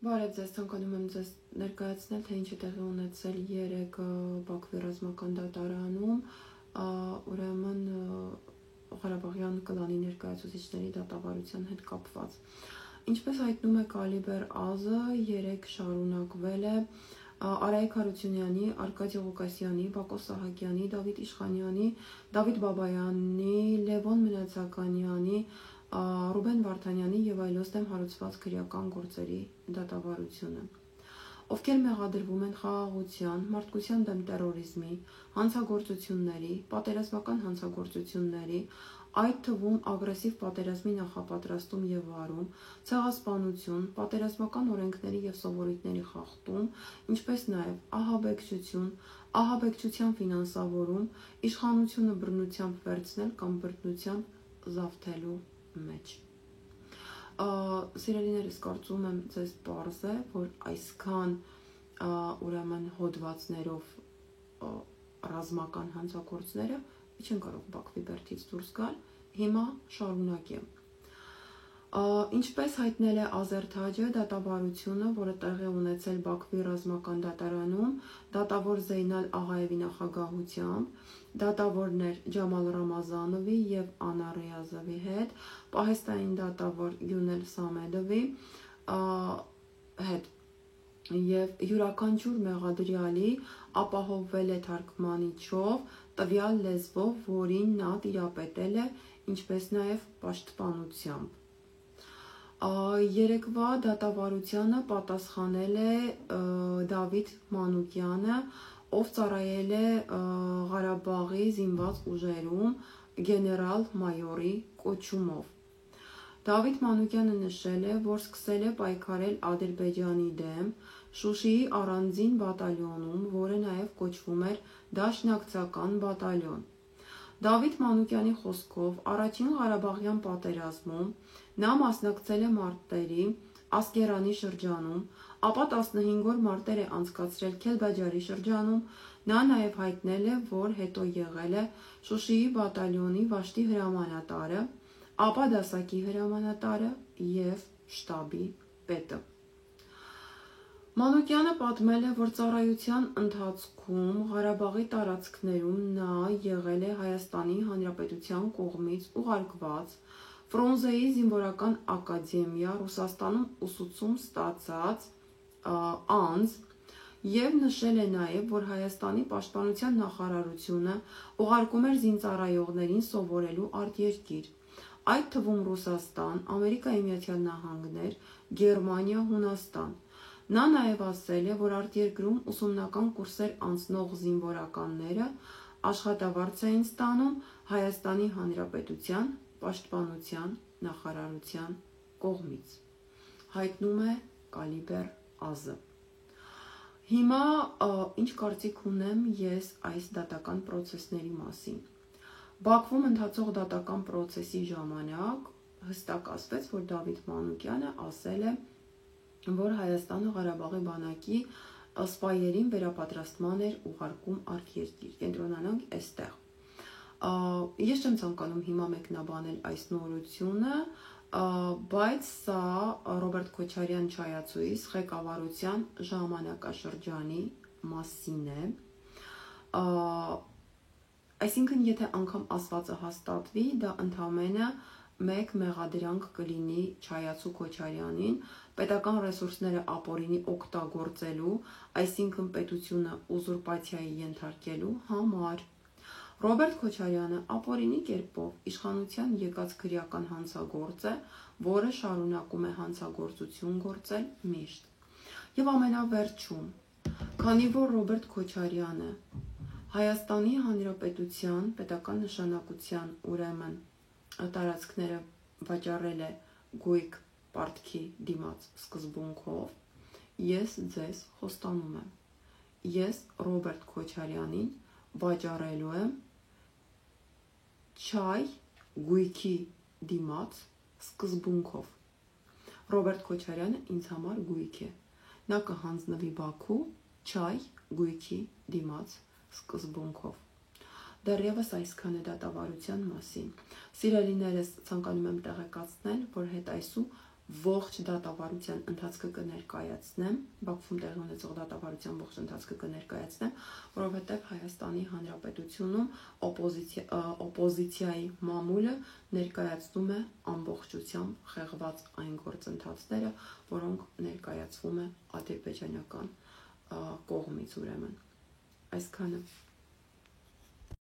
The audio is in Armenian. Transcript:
Բարև ձեզ, ցանկանում եմ ձեզ ներկայացնել, թե ինչ է տեղի ունեցել երեկ Բաքվի ռազմական դատարանում, ուրեմն Ղարաբաղյան կլանի ներկայացուցիչների դատավարության հետ կապված։ Ինչպես հայտնում է Կալիբեր ԱԶ, երեկ շարունակվել է Արայիկ Հարությունյանի, Արկադի Ղուկասյանի, Բակո Սահակյանի, Դավիթ Իշխանյանի, Դավիթ Բաբայանի, Լևոն Մնացականյանի, Ռուբեն Վարդանյանի և այլոց դեմ հարուցված քրեական գործերի դատավարությունը, ովքեր մեղադրվում են խաղաղության, մարդկության դեմ տերորիզմի, հանցագործությունների, պատերազմական հանցագործությունների, այդ թվում ագրեսիվ պատերազմի նախապատրաստում և վարում, ցեղասպանություն, պատերազմական օրենքների և սովորույթների խախտում, ինչպես նաև ահաբեկչություն, ահաբեկչության ֆինանսավորում, իշխանությունը բռնությամբ վերցնել կամ բռնությամբ զավթելու մեջ։ Սիրելիներս, կարծում եմ ձեզ պարզ է, որ այսքան ուրեմն հոդվածներով ռազմական հանցագործները չեն կարող Բաքվի բերդից դուրս գալ, հիմա շարունակեմ։ Ինչպես հայտնել է Ազերթաջը, դատավարությունը, որը տեղի ունեցել Բաքվի ռազմական դատարանում, դատավոր Զեյնալ Աղայևի նախագահությամբ, դատավորներ Ջամալ Ռամազանովի և Անա Ռիազովի հետ, պահեստային դատավոր Յունել Սամեդովի հետ և յուրաքանչյուր մեղադրյալի ապահովվել է թարգմանիչով տվյալ լեզվով, որին նա տիրապետել է, ինչպես նաև պաշտպանությամբ։ Երեկվա դատավարությանը պատասխանել է Դավիթ Մանուկյանը, ով ծառայել է Ղարաբաղի զինված ուժերում գեներալ-մայորի կոչումով։ Դավիթ Մանուկյանը նշել է, որ սկսել է պայքարել Ադրբեջանի դեմ Շուշիի առանձին բատալյոնում, որը նաև կոչվում էր Դաշնակցական բատալյոն։ Դավիթ Մանուկյանի խոսքով, առաջին Ղարաբաղյան պատերազմում նա մասնակցել է մարտերի Ասկերանի շրջանում, ապա 15 օր մարտեր է անցկացրել Քելբաջարի շրջանում, նա նաև հայտնել է, որ հետո եղել է Շուշիի բատալյոնի վաշտի հրամանատարը, ապա դասակի հրամանատարը և շտաբի պետը։ Մանուկյանը պատմել է, որ ծառայության ընթացքում Ղարաբաղի տարածքներում նա եղել է Հայաստանի Հանրապետության կողմից ուղարկված Ֆրունզեի զինվորական ակադեմիա Ռուսաստանում ուսուցում ստացած անձ և նշել է նաև, որ Հայաստանի պաշտպանության նախարարությունը ուղարկում էր զինծառայողներին սովորելու արտերկիր, այդ թվում Ռուսաստան, Ամերիկայի Միացյալ Նահանգներ, Գերմանիա, Հունաստան։ Նա նաև ասել է, որ արտերկրում ուսումնական կուրսեր անցնող զինվորականները աշխատավարձ էին ստանում Հայաստանի Հանրապետության պաշտպանության նախարարության կողմից, հայտնում է Կալիբեր ԱԶ։ Հիմա ինչ կարծիք ունեմ ես այս դատական պրոցեսների մասին։ Բաքվում ընթացող դատական պրոցեսի ժամանակ հստակ ասվեց, որ Դավիթ Մանուկյանը ասել է, որ Հայաստանը Ղարաբաղի բանակի սպայերին վերապատրաստման էր ուղարկում արտերկիր, կենտրոնանանք այստեղ։ Ես չեմ ցանկանում հիմա մեկնաբանել այս նորությունը, բայց սա Ռոբերտ Քոչարյան չայացույց ղեկավարության ժամանակաշրջանի մասին է։ Այսինքն, եթե անգամ ասվածը հաստատվի, դա ընդամենը մեկ մեղադրանք կլինի Չայացու Քոչարյանին պետական ռեսուրսները ապօրինի օգտագործելու, այսինքն պետությունը ուզուրպացիայի ենթարկելու համար։ Ռոբերտ Քոչարյանը ապօրինի կերպով իշխանության եկած քրեական հանցագործ է, որը շարունակում է հանցագործություն գործել միշտ։ Եվ ամենավերջում, քանի որ Ռոբերտ Քոչարյանը Հայաստանի Հանրապետության պետական նշանակության ուրեմն տարածքները վաճառել է գույք պարտքի դիմաց սկզբունքով, ես ձեզ խոստանում եմ, ես Ռոբերտ Քոչարյանին վաճառելու եմ չայ գույքի դիմաց սկզբունքով։ Ռոբերտ Քոչարյանը ինձ համար գույք է։ Նա կհանձնվի Բաքու չայ գույքի դիմաց սկզբունքով։ Դեռևս այսքան է դատավարության մասին։ Սիրելիներս, ցանկանում եմ տեղեկացնել, որ հետ այսու ողջ դատավարության ընթացքը կներկայացնեմ, Բաքվում տեղի ունեցող դատավարության ողջ ընթացքը կներկայացնեմ, որովհետև Հայաստանի Հանրապետությունում օպոզիցիայի մամուլը ներկայացնում է ամբողջությամբ խեղված այն գործընթացները, որոնք ներկայացվում է ադրբեջանական կողմից ուրեմն։ Այսքանը